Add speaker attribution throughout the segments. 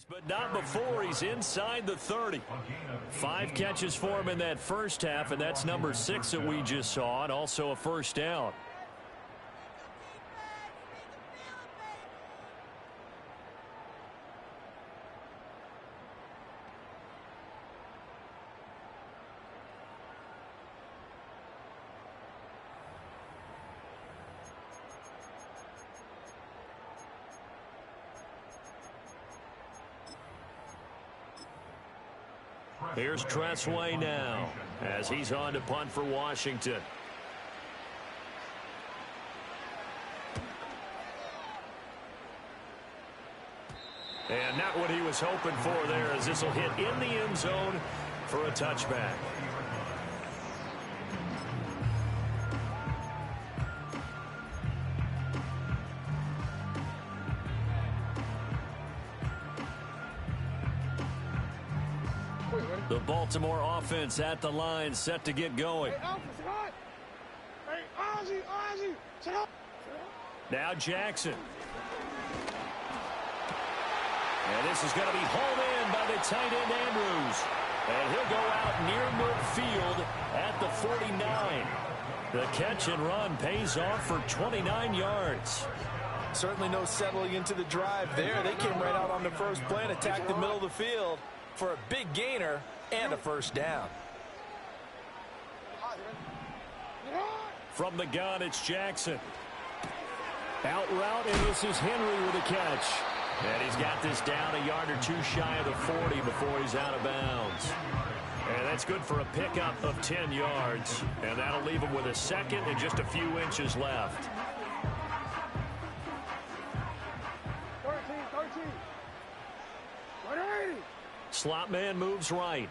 Speaker 1: But not before he's inside the 30. 5 catches for him in that first half, and that's number 6 that we just saw, and also a first down. Here's Tressway now as he's on to punt for Washington. And not what he was hoping for there, as this will hit in the end zone for a touchback. The Baltimore offense at the line, set to get going. Now Jackson. And this is going to be hauled in by the tight end Andrews. And he'll go out near midfield at the 49. The catch and run pays off for 29 yards.
Speaker 2: Certainly no settling into the drive there. They came right out on the first play and attacked the middle of the field for a big gainer and a first down.
Speaker 1: From the gun, it's Jackson. Out route, and this is Henry with a catch. And he's got this down a yard or two shy of the 40 before he's out of bounds. And that's good for a pickup of 10 yards. And that'll leave him with a second and just a few inches left.
Speaker 3: 13.
Speaker 1: Slot man moves right.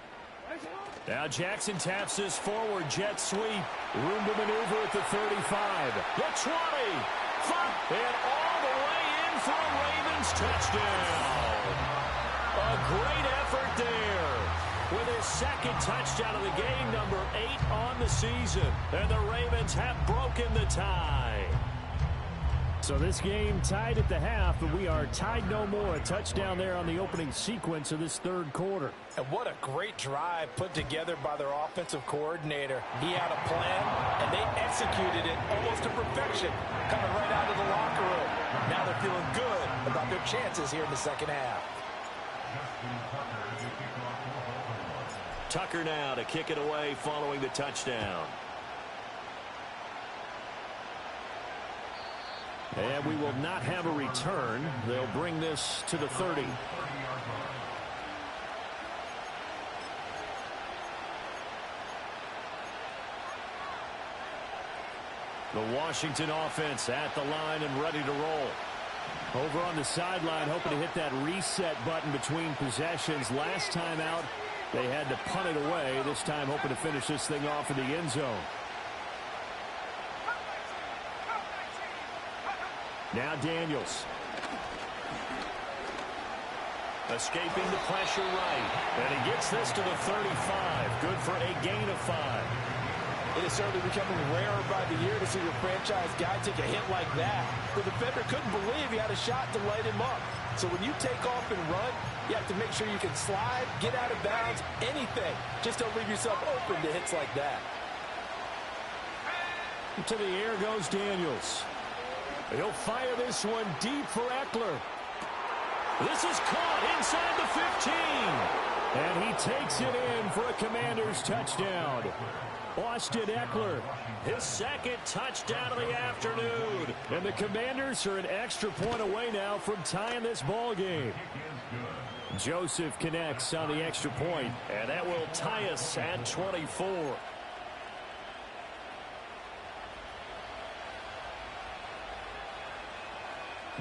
Speaker 1: Now Jackson taps this forward jet sweep. Room to maneuver at the 35. The 20. And all the way in for a Ravens touchdown. A great effort there. With his second touchdown of the game, number 8 on the season. And the Ravens have broken the tie.
Speaker 4: So this game tied at the half, but we are tied no more. A touchdown there on the opening sequence of this third quarter.
Speaker 2: And what a great drive put together by their offensive coordinator. He had a plan, and they executed it almost to perfection, coming right out of the locker room. Now they're feeling good about their chances here in the second half.
Speaker 1: Tucker now to kick it away following the touchdown.
Speaker 4: And we will not have a return. They'll bring this to the 30.
Speaker 1: The Washington offense at the line and ready to roll.
Speaker 4: Over on the sideline, hoping to hit that reset button between possessions. Last time out, they had to punt it away. This time hoping to finish this thing off in the end zone. Now Daniels.
Speaker 1: Escaping the pressure right. And he gets this to the 35. Good for a gain of 5.
Speaker 2: It is certainly becoming rarer by the year to see your franchise guy take a hit like that. The defender couldn't believe he had a shot to light him up. So when you take off and run, you have to make sure you can slide, get out of bounds, anything. Just don't leave yourself open to hits like that.
Speaker 4: To the air goes Daniels.
Speaker 1: He'll fire this one deep for Eckler. This is caught inside the 15.
Speaker 4: And he takes it in for a Commanders touchdown. Austin Eckler,
Speaker 1: his second touchdown of the afternoon.
Speaker 4: And the Commanders are an extra point away now from tying this ball game. Joseph connects on the extra point.
Speaker 1: And that will tie us at 24.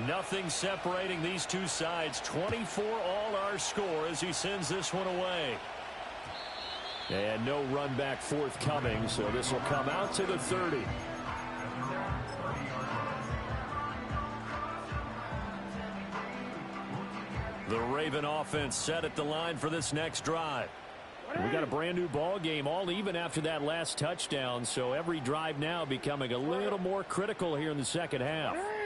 Speaker 1: Nothing separating these two sides. 24 all our score as he sends this one away.
Speaker 4: And no run back forthcoming, so this will come out to the 30.
Speaker 1: The Raven offense set at the line for this next drive.
Speaker 4: We got a brand new ball game, all even after that last touchdown, so every drive now becoming a little more critical here in the second half.
Speaker 3: Go ahead.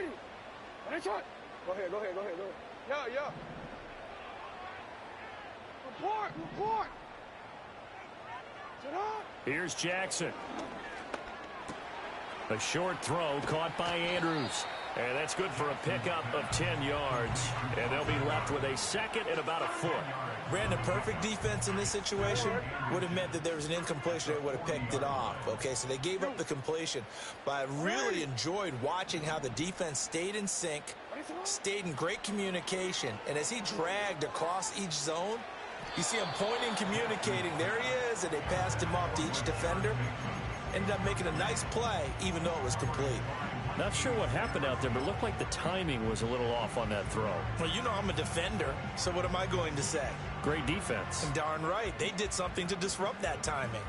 Speaker 3: Report.
Speaker 1: Here's Jackson. A short throw caught by Andrews. And that's good for a pickup of 10 yards. And they'll be left with a second and about a foot.
Speaker 2: Brandon, perfect defense in this situation would have meant that there was an incompletion that would have picked it off. Okay, so they gave up the completion. But I really enjoyed watching how the defense stayed in sync, stayed in great communication. And as he dragged across each zone, you see him pointing, communicating. There he is, and they passed him off to each defender. Ended up making a nice play, even though it was complete.
Speaker 1: Not sure what happened out there, but it looked like the timing was a little off on that throw.
Speaker 2: Well, you know I'm a defender, so what am I going to say?
Speaker 1: Great defense.
Speaker 2: And darn right, they did something to disrupt that timing.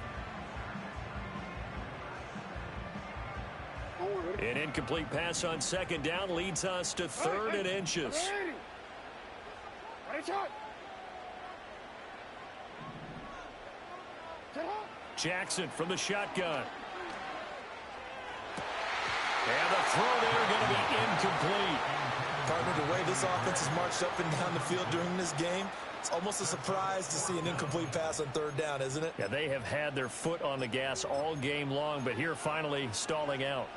Speaker 1: An incomplete pass on second down leads us to third and inches. Jackson from the shotgun. And the throw there going to be incomplete.
Speaker 2: Partner, the way this offense has marched up and down the field during this game, it's almost a surprise to see an incomplete pass on third down, isn't it?
Speaker 1: Yeah, they have had their foot on the gas all game long, but here finally stalling out.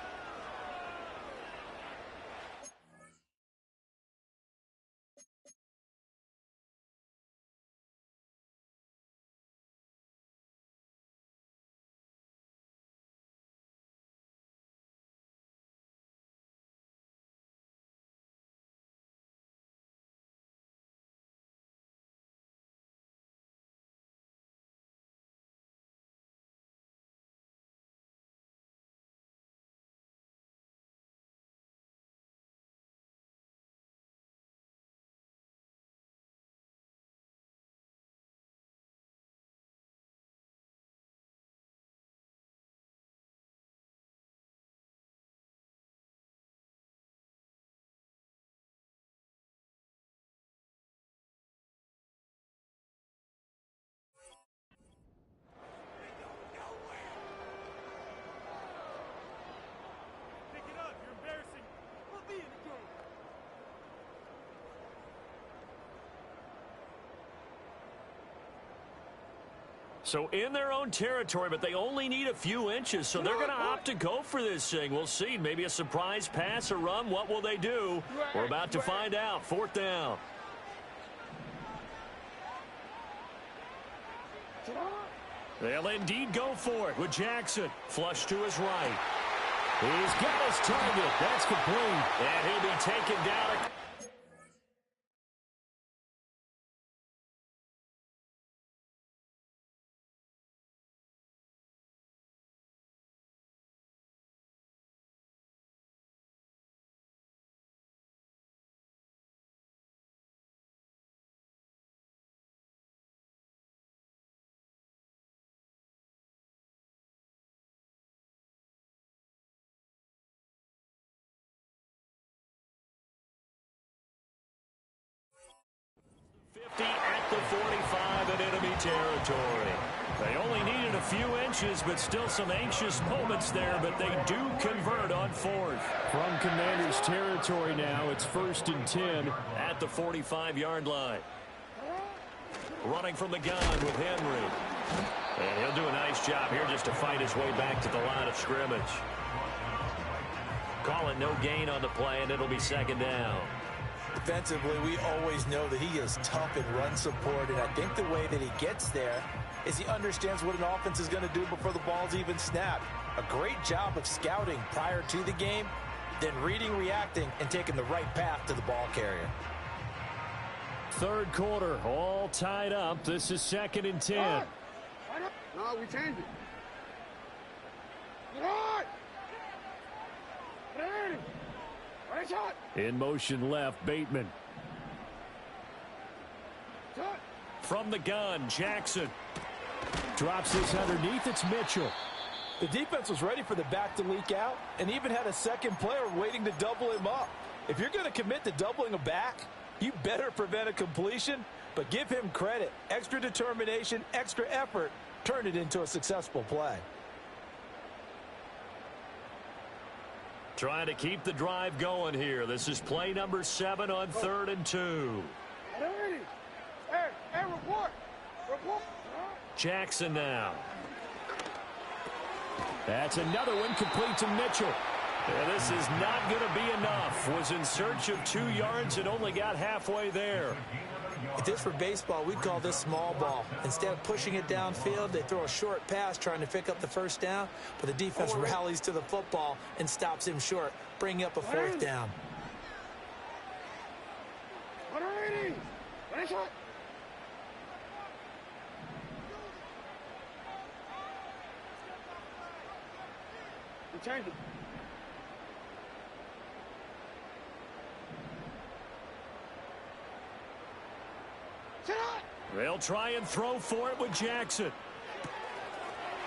Speaker 1: So in their own territory, but they only need a few inches, so they're going to opt to go for this thing. We'll see. Maybe a surprise pass, a run. What will they do? We're about to find out. Fourth down. They'll indeed go for it with Jackson. Flush to his right. He's got his target. That's complete. And he'll be taken down. At the 45 in enemy territory. They only needed a few inches, but still some anxious moments there, but they do convert on fourth.
Speaker 4: From Commander's territory now, it's 1st and 10.
Speaker 1: At the 45-yard line. Running from the gun with Henry. And he'll do a nice job here just to fight his way back to the line of scrimmage. Call it no gain on the play, and it'll be second down.
Speaker 2: Defensively, we always know that he is tough in run support, and I think the way that he gets there is he understands what an offense is going to do before the ball's even snapped. A great job of scouting prior to the game, then reading, reacting, and taking the right path to the ball carrier.
Speaker 4: Third quarter, all tied up. This is 2nd and 10.
Speaker 3: No, we changed it. Get on! Ready! Ready, shot!
Speaker 4: In motion left, Bateman.
Speaker 3: Shot!
Speaker 1: From the gun, Jackson.
Speaker 4: Drops this underneath. It's Mitchell.
Speaker 2: The defense was ready for the back to leak out and even had a second player waiting to double him up. If you're going to commit to doubling a back, you better prevent a completion, but give him credit. Extra determination, extra effort, turn it into a successful play.
Speaker 1: Trying to keep the drive going here. This is play number 7 on 3rd and 2.
Speaker 3: Hey, report!
Speaker 1: Jackson now.
Speaker 4: That's another one complete to Mitchell.
Speaker 1: And this is not going to be enough. Was in search of 2 yards and only got halfway there.
Speaker 2: If this were baseball, we'd call this small ball. Instead of pushing it downfield, they throw a short pass trying to pick up the first down, but the defense rallies to the football and stops him short, bringing up a 4th down.
Speaker 3: Change it.
Speaker 1: They'll try and throw for it with Jackson.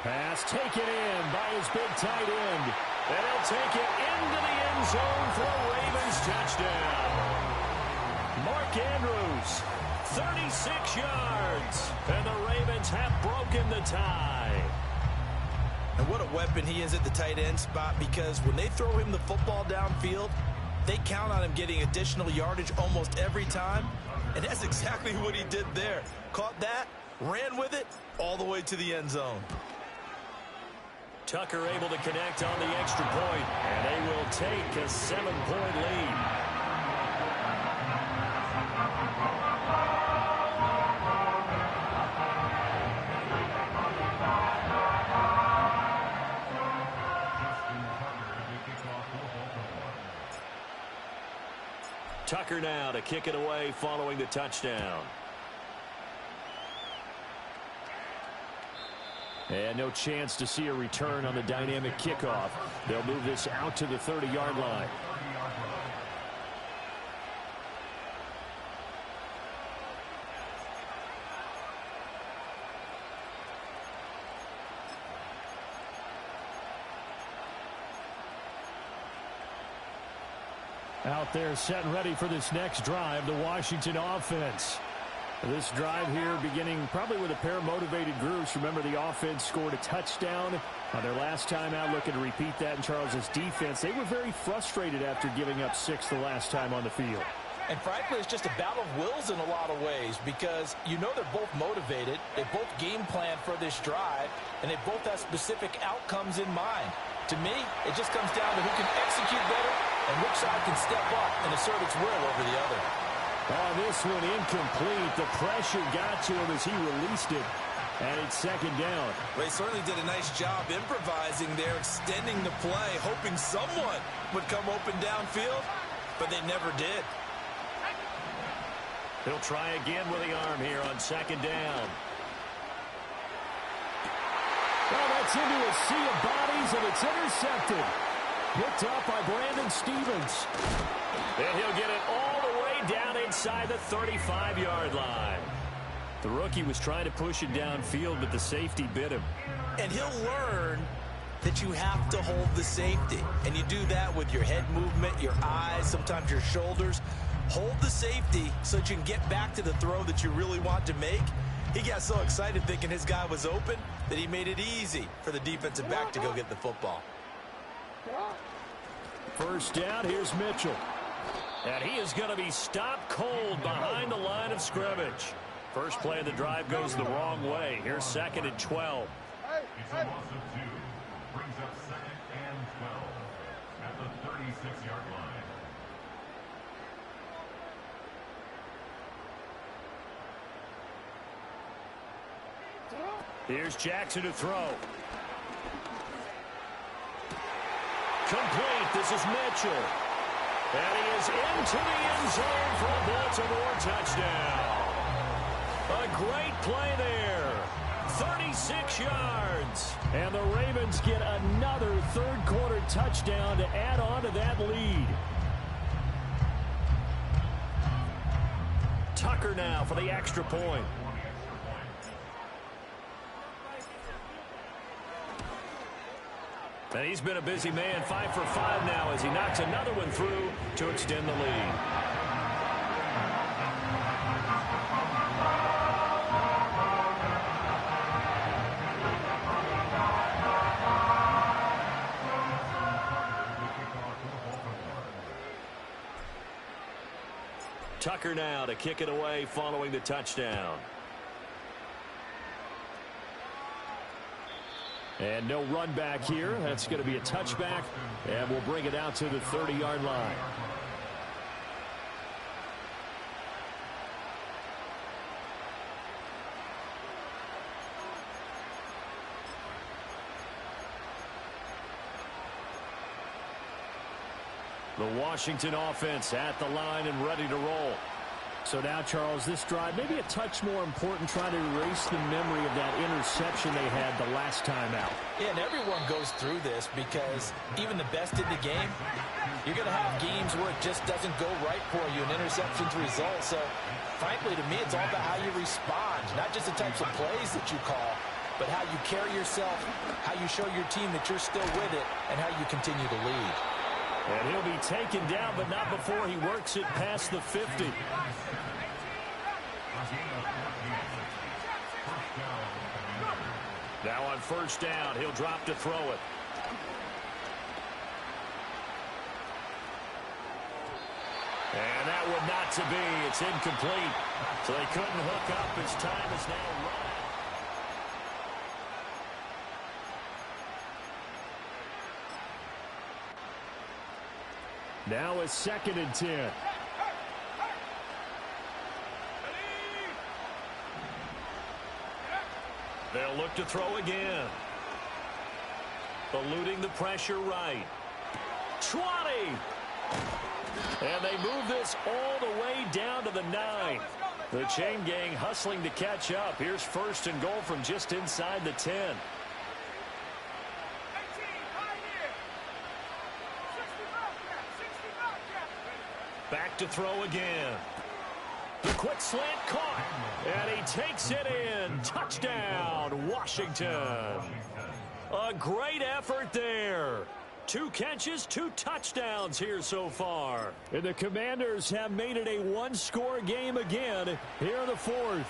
Speaker 4: Pass taken in by his big tight end.
Speaker 1: And he'll take it into the end zone for a Ravens touchdown. Mark Andrews, 36 yards. And the Ravens have broken the tie.
Speaker 2: And what a weapon he is at the tight end spot, because when they throw him the football downfield, they count on him getting additional yardage almost every time. And that's exactly what he did there. Caught that, ran with it, all the way to the end zone.
Speaker 1: Tucker able to connect on the extra point, and they will take a 7-point lead. Tucker now to kick it away following the touchdown.
Speaker 4: And no chance to see a return on the dynamic kickoff. They'll move this out to the 30-yard line. Out there set and ready for this next drive, the Washington offense. This drive here beginning probably with a pair of motivated groups. Remember, the offense scored a touchdown on their last time out, looking to repeat that in Charles's defense. They were very frustrated after giving up 6 the last time on the field.
Speaker 2: And frankly, it's just a battle of wills in a lot of ways, because you know they're both motivated, they both game plan for this drive, and they both have specific outcomes in mind. To me, it just comes down to who can execute better and which side can step up and assert its will over the other.
Speaker 4: Oh, this one incomplete. The pressure got to him as he released it, and it's 2nd down.
Speaker 2: They certainly did a nice job improvising there, extending the play, hoping someone would come open downfield, but they never did.
Speaker 1: He'll try again with the arm here on 2nd down.
Speaker 4: Well, that's into a sea of bodies, and it's intercepted. Picked up by Brandon Stevens.
Speaker 1: And he'll get it all the way down inside the 35-yard line. The rookie was trying to push it downfield, but the safety bit him.
Speaker 2: And he'll learn that you have to hold the safety. And you do that with your head movement, your eyes, sometimes your shoulders. Hold the safety so that you can get back to the throw that you really want to make. He got so excited thinking his guy was open that he made it easy for the defensive back to go get the football.
Speaker 4: 1st down, here's Mitchell.
Speaker 1: And he is going to be stopped cold behind the line of scrimmage. First play of the drive goes the wrong way. Here's 2nd and 12.
Speaker 5: It's a loss of 2. Brings up 2nd and 12 at the 36-yard line.
Speaker 1: Here's Jackson to throw. Complete. This is Mitchell. And he is into the end zone for a Baltimore touchdown. A great play there. 36 yards.
Speaker 4: And the Ravens get another 3rd-quarter touchdown to add on to that lead.
Speaker 1: Tucker now for the extra point. And he's been a busy man, 5 for 5 now as he knocks another one through to extend the lead. Tucker now to kick it away following the touchdown.
Speaker 4: And no run back here. That's going to be a touchback, and we'll bring it out to the 30-yard line. The Washington offense at the line and ready to roll. So now, Charles, this drive maybe a touch more important, trying to erase the memory of that interception they had the last time out.
Speaker 2: Yeah, and everyone goes through this because even the best in the game, you're going to have games where it just doesn't go right for you, an interception's result. So, frankly, to me, it's all about how you respond, not just the types of plays that you call, but how you carry yourself, how you show your team that you're still with it, and how you continue to lead.
Speaker 4: And he'll be taken down, but not before he works it past the 50.
Speaker 1: Now on first down, he'll drop to throw it. And that would not to be. It's incomplete. So they couldn't hook up. His time is now run.
Speaker 4: Now it's 2nd and 10.
Speaker 1: They'll look to throw again. Eluding the pressure right. 20! And they move this all the way down to the 9. The chain gang hustling to catch up. Here's 1st and goal from just inside the 10. Back to throw again. The quick slant caught. And he takes it in. Touchdown, Washington. A great effort there. 2 catches, 2 touchdowns here so far.
Speaker 4: And the Commanders have made it a one-score game again here in the 4th.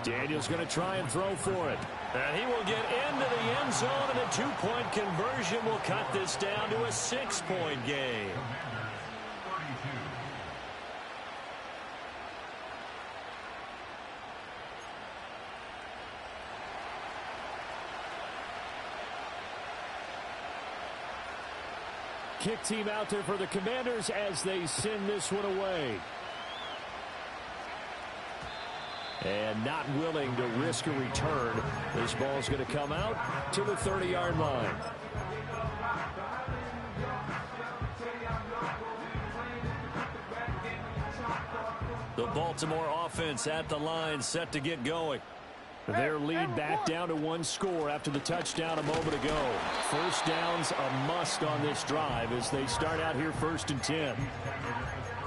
Speaker 4: Daniel's going to try and throw for it.
Speaker 1: And he will get into the end zone, and a 2-point conversion will cut this down to a 6-point game.
Speaker 4: Kick team out there for the Commanders as they send this one away. And not willing to risk a return. This ball's going to come out to the 30-yard line.
Speaker 1: The Baltimore offense at the line, set to get going.
Speaker 4: Their lead back down to 1 score after the touchdown a moment ago. First down's a must on this drive as they start out here 1st and 10.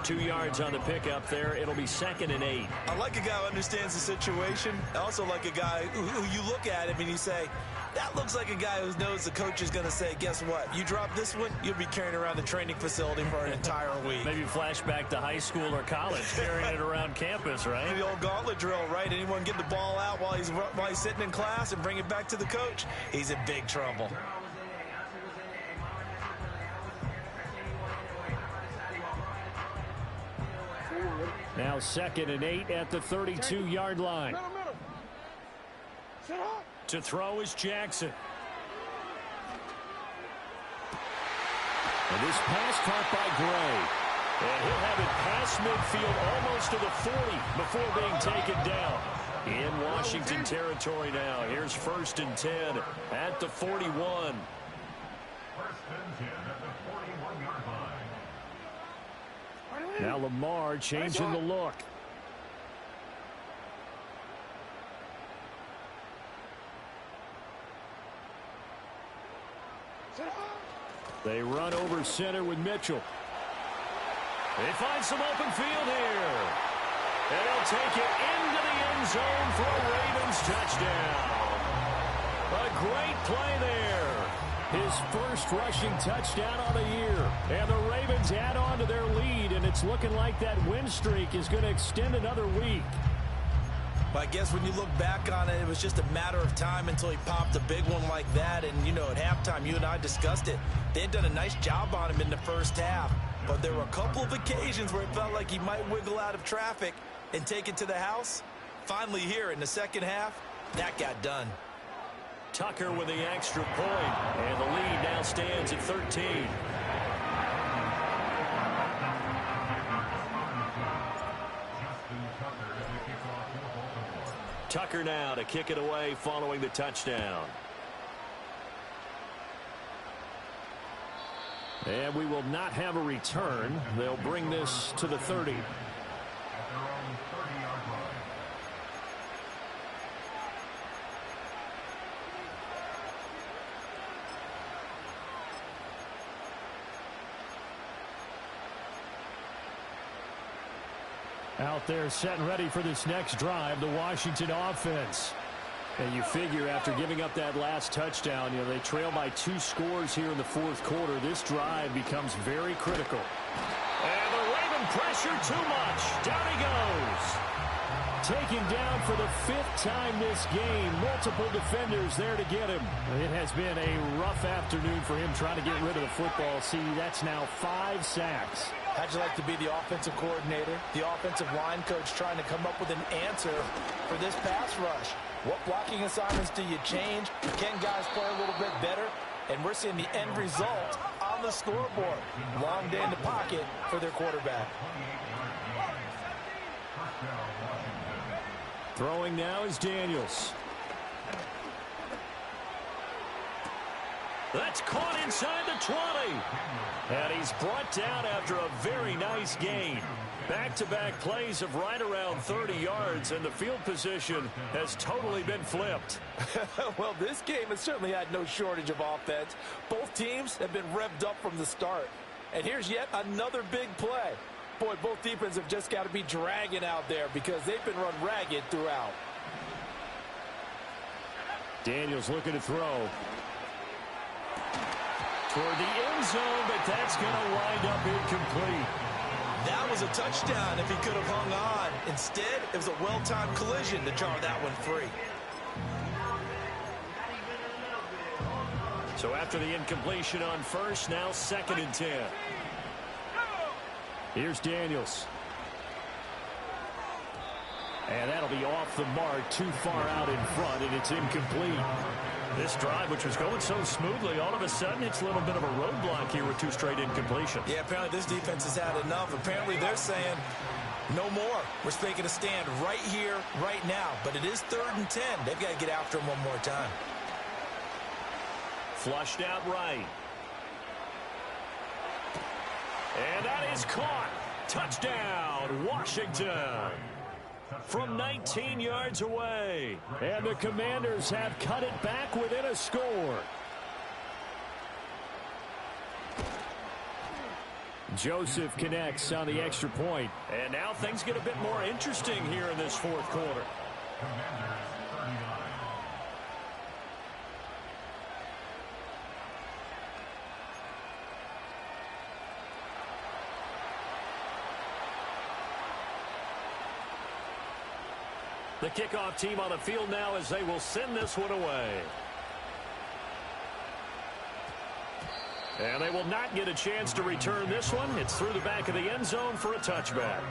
Speaker 1: 2 yards on the pickup there. It'll be 2nd and 8.
Speaker 2: I like a guy who understands the situation. I also like a guy who you look at him and you say, that looks like a guy who knows the coach is going to say, guess what? You drop this one, you'll be carrying around the training facility for an entire week.
Speaker 1: Maybe flashback to high school or college, carrying it around campus, right?
Speaker 2: The old gauntlet drill, right? Anyone get the ball out while he's sitting in class and bring it back to the coach, he's in big trouble.
Speaker 4: Now 2nd and 8 at the 32-yard line.
Speaker 1: To throw is Jackson.
Speaker 4: And this pass caught by Gray.
Speaker 1: And he'll have it past midfield almost to the 40 before being taken down. In Washington territory now. Here's 1st and 10 at the 41.
Speaker 5: 1st and 10 at the 41-yard line.
Speaker 4: Now Lamar changing the look. They run over center with Mitchell.
Speaker 1: They find some open field here. And he'll take it into the end zone for a Ravens touchdown. A great play there.
Speaker 4: His first rushing touchdown on the year. And the Ravens add on to their lead, and it's looking like that win streak is going to extend another week.
Speaker 2: But I guess when you look back on it, it was just a matter of time until he popped a big one like that. And, you know, at halftime, you and I discussed it. They had done a nice job on him in the first half. But there were a couple of occasions where it felt like he might wiggle out of traffic and take it to the house. finally here in the second half, that got done.
Speaker 1: Tucker with the extra point, and the lead now stands at 13. Tucker now to kick it away following the touchdown.
Speaker 4: And we will not have a return. They'll bring this to the 30. Out there set and ready for this next drive, the Washington offense. And you figure after giving up that last touchdown, they trail by 2 scores here in the fourth quarter. This drive becomes very critical.
Speaker 1: And the Raven pressure too much. Down he goes.
Speaker 4: Taken down for the 5th time this game. Multiple defenders there to get him. It has been a rough afternoon for him trying to get rid of the football. See, that's now 5 sacks.
Speaker 2: How'd you like to be the offensive coordinator, the offensive line coach trying to come up with an answer for this pass rush? What blocking assignments do you change? Can guys play a little bit better? And we're seeing the end result on the scoreboard. Long day in the pocket for their quarterback.
Speaker 4: Throwing now is Daniels.
Speaker 1: That's caught inside the 20. And he's brought down after a very nice gain. Back-to-back plays of right around 30 yards, and the field position has totally been flipped.
Speaker 2: Well, this game has certainly had no shortage of offense. Both teams have been revved up from the start. And here's yet another big play. Boy, both defenses have just got to be dragging out there because they've been run ragged throughout.
Speaker 4: Daniels looking to throw.
Speaker 1: Toward the end zone, but that's going to wind up incomplete.
Speaker 2: That was a touchdown if he could have hung on. Instead, it was a well-timed collision to jar that one free.
Speaker 1: So after the incompletion on first, now 2nd and 10.
Speaker 4: Here's Daniels. And that'll be off the mark, too far out in front, and it's incomplete.
Speaker 1: This drive, which was going so smoothly, all of a sudden it's a little bit of a roadblock here with 2 straight incompletions.
Speaker 2: Yeah, apparently this defense has had enough. Apparently they're saying no more. We're making a stand right here, right now. But it is 3rd and 10. They've got to get after him one more time.
Speaker 1: Flushed out right. And that is caught. Touchdown, Washington. From 19 yards away.
Speaker 4: And the Commanders have cut it back within a score. Joseph connects on the extra point.
Speaker 1: And now things get a bit more interesting here in this fourth quarter. The kickoff team on the field now as they will send this one away. And they will not get a chance to return this one. It's through the back of the end zone for a touchback.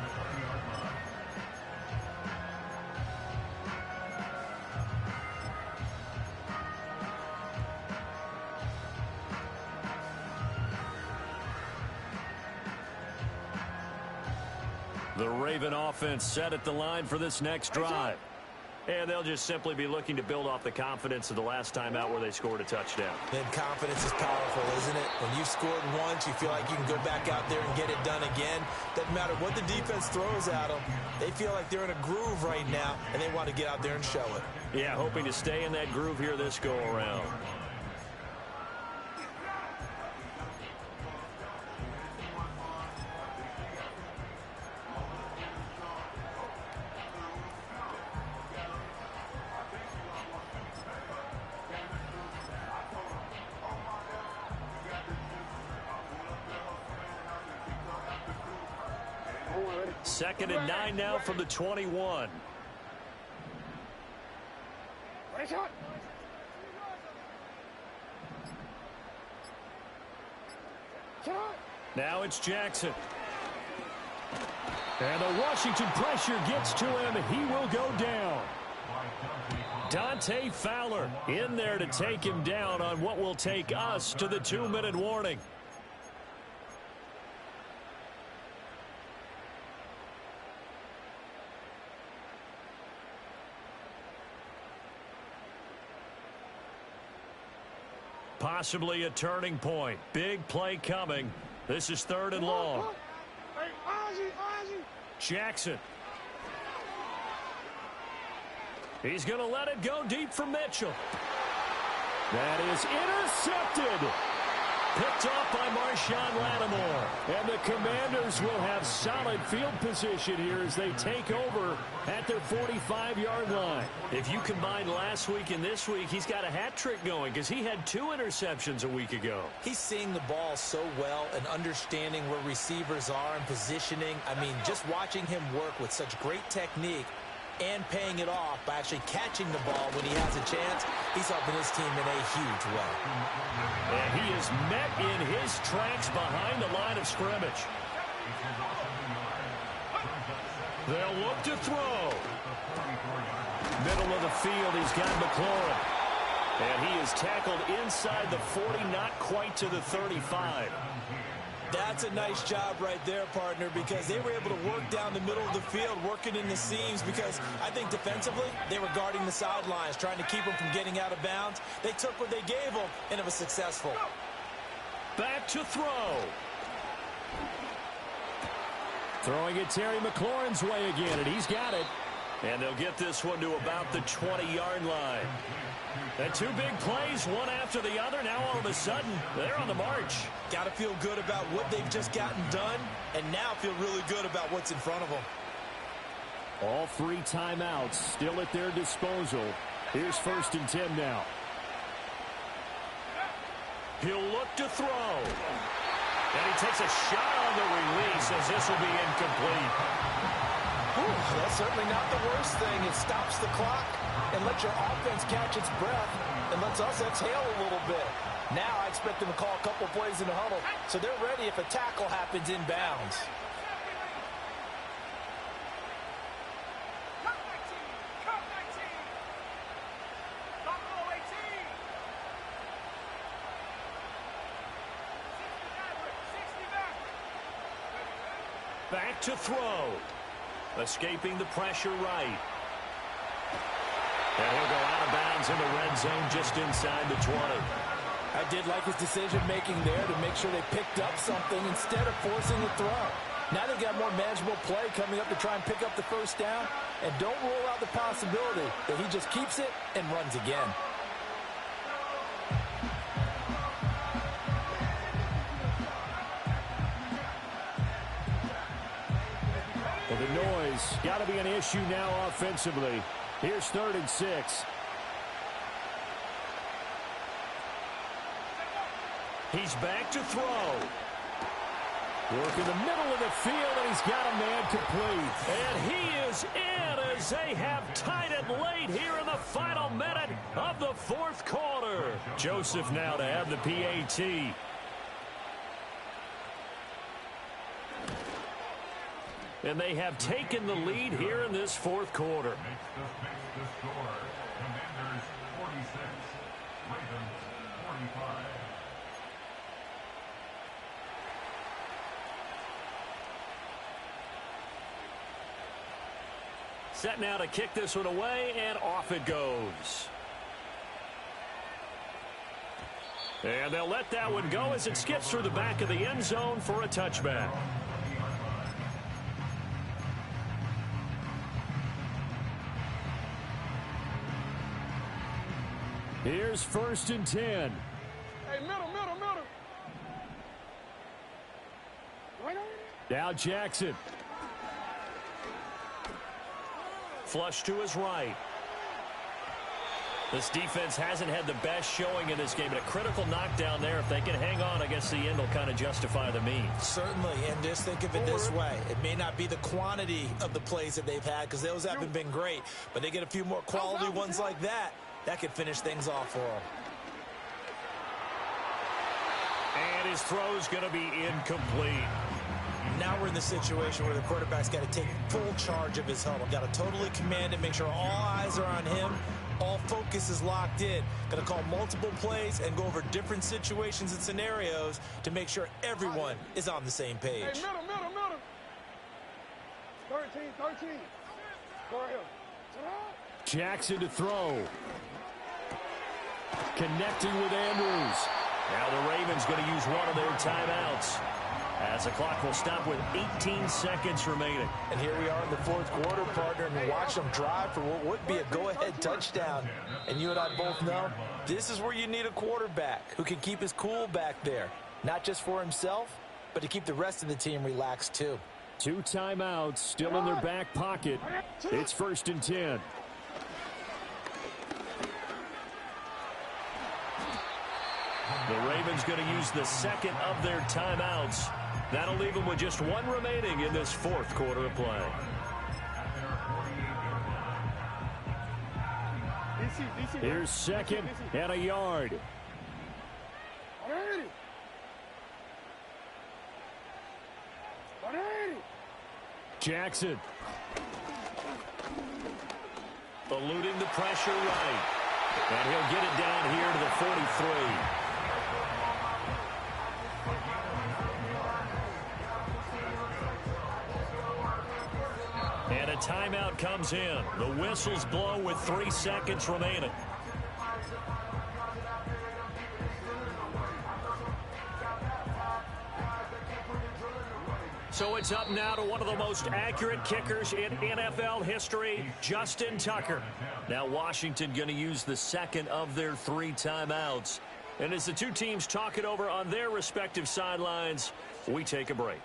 Speaker 1: The Raven offense set at the line for this next drive. And they'll just simply be looking to build off the confidence of the last time out where they scored a touchdown.
Speaker 2: And confidence is powerful, isn't it? When you've scored once, you feel like you can go back out there and get it done again. Doesn't matter what the defense throws at them. They feel like they're in a groove right now, and they want to get out there and show it.
Speaker 1: Yeah, hoping to stay in that groove here this go-around. Second and 9 now from the 21. Now it's Jackson. And the Washington pressure gets to him. He will go down.
Speaker 4: Dante Fowler in there to take him down on what will take us to the 2-minute warning. Possibly a turning point. Big play coming. This is 3rd and long. Jackson. He's going to let it go deep for Mitchell. That is intercepted. Picked off by Marshawn Lattimore. And the Commanders will have solid field position here as they take over at their 45-yard line. If you combine last week and this week, he's got a hat trick going because he had 2 interceptions a week ago.
Speaker 2: He's seeing the ball so well and understanding where receivers are and positioning. I mean, just watching him work with such great technique and paying it off by actually catching the ball when he has a chance, he's helping his team in a huge way.
Speaker 4: And he is met in his tracks behind the line of scrimmage. They'll look to throw. Middle of the field, he's got McLaurin. And he is tackled inside the 40, not quite to the 35.
Speaker 2: That's a nice job right there, partner, because they were able to work down the middle of the field, working in the seams, because I think defensively they were guarding the sidelines, trying to keep them from getting out of bounds. They took what they gave them, and it was successful.
Speaker 4: Back to throw. Throwing it Terry McLaurin's way again, and he's got it. And they'll get this one to about the 20-yard line. And 2 big plays, one after the other. Now all of a sudden, they're on the march.
Speaker 2: Got to feel good about what they've just gotten done, and now feel really good about what's in front of them.
Speaker 4: All 3 timeouts still at their disposal. Here's 1st and 10 now. He'll look to throw. And he takes a shot on the release as this will be incomplete.
Speaker 2: Whew, that's certainly not the worst thing. It stops the clock and lets your offense catch its breath and lets us exhale a little bit. Now I expect them to call a couple plays in the huddle so they're ready if a tackle happens inbounds.
Speaker 4: Back to throw. Escaping the pressure right. And he'll go out of bounds in the red zone just inside the 20.
Speaker 2: I did like his decision-making there to make sure they picked up something instead of forcing the throw. Now they've got more manageable play coming up to try and pick up the 1st down. And don't rule out the possibility that he just keeps it and runs again.
Speaker 4: Well, the noise got to be an issue now offensively. Here's 3rd and 6. He's back to throw. Work in the middle of the field, and he's got a man complete. And he is in as they have tied it late here in the final minute of the 4th quarter. Joseph now to have the PAT. And they have taken the lead here in this 4th quarter.
Speaker 5: Makes the score. Commanders 46, Ravens 45.
Speaker 4: Set now to kick this one away, and off it goes. And they'll let that one go as it skips through the back of the end zone for a touchback. Here's 1st and 10.
Speaker 3: Hey, middle. Right on.
Speaker 4: Now Jackson. Flush to his right. This defense hasn't had the best showing in this game, but a critical knockdown there. If they can hang on, I guess the end will kind of justify the means.
Speaker 2: Certainly, and just think of it this way. It may not be the quantity of the plays that they've had because those haven't been great, but they get a few more quality ones like that. That could finish things off for him.
Speaker 4: And his throw's going to be incomplete.
Speaker 2: Now we're in the situation where the quarterback's got to take full charge of his huddle. Got to totally command it, make sure all eyes are on him, All focus is locked in. Going to call multiple plays and go over different situations and scenarios to make sure everyone is on the same page.
Speaker 3: Hey, middle. 13. Go right here.
Speaker 4: Jackson to throw. Connecting with Andrews.
Speaker 1: Now the Ravens going to use one of their timeouts, as the clock will stop with 18 seconds remaining.
Speaker 2: And here we are in the fourth quarter, partner, and watch them drive for what would be a go-ahead touchdown. And you and I both know this is where you need a quarterback who can keep his cool back there, not just for himself, but to keep the rest of the team relaxed too.
Speaker 4: 2 timeouts still in their back pocket. It's 1st and 10.
Speaker 1: The Ravens going to use the second of their timeouts. That'll leave them with just 1 remaining in this fourth quarter of play.
Speaker 4: Here's 2nd and a yard. Jackson.
Speaker 1: Eluding the pressure right. And he'll get it down here to the 43. And a timeout comes in. The whistles blow with 3 seconds remaining. So it's up now to one of the most accurate kickers in NFL history, Justin Tucker. Now Washington going to use the second of their 3 timeouts. And as the two teams talk it over on their respective sidelines, we take a break.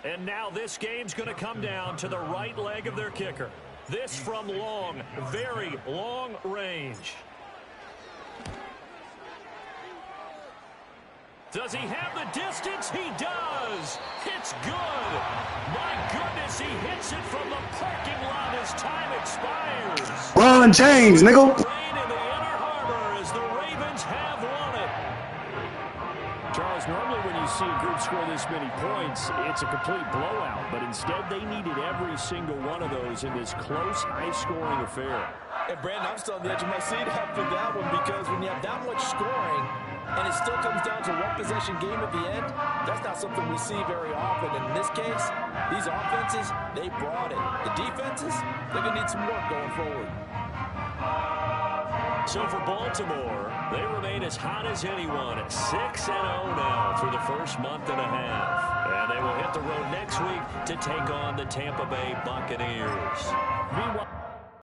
Speaker 1: And now this game's going to come down to the right leg of their kicker. This from long, very long range. Does he have the distance? He does. It's good. My goodness, he hits it from the parking lot as time expires.
Speaker 6: Ron James, nigga.
Speaker 1: Rain in the inner harbor as the Ravens have won it.
Speaker 4: Charles, normally when you see a group score this many points, it's a complete blowout. But instead, they needed every single one of those in this close, high-scoring affair.
Speaker 2: And Brandon, I'm still on the edge of my seat after that one, because when you have that much scoring and it still comes down to a one-possession game at the end, that's not something we see very often. And in this case, these offenses, they brought it. The defenses, they're going to need some work going forward.
Speaker 1: So for Baltimore, they remain as hot as anyone at 6-0 now through the first month and a half. And they will hit the road next week to take on the Tampa Bay Buccaneers.
Speaker 4: Meanwhile,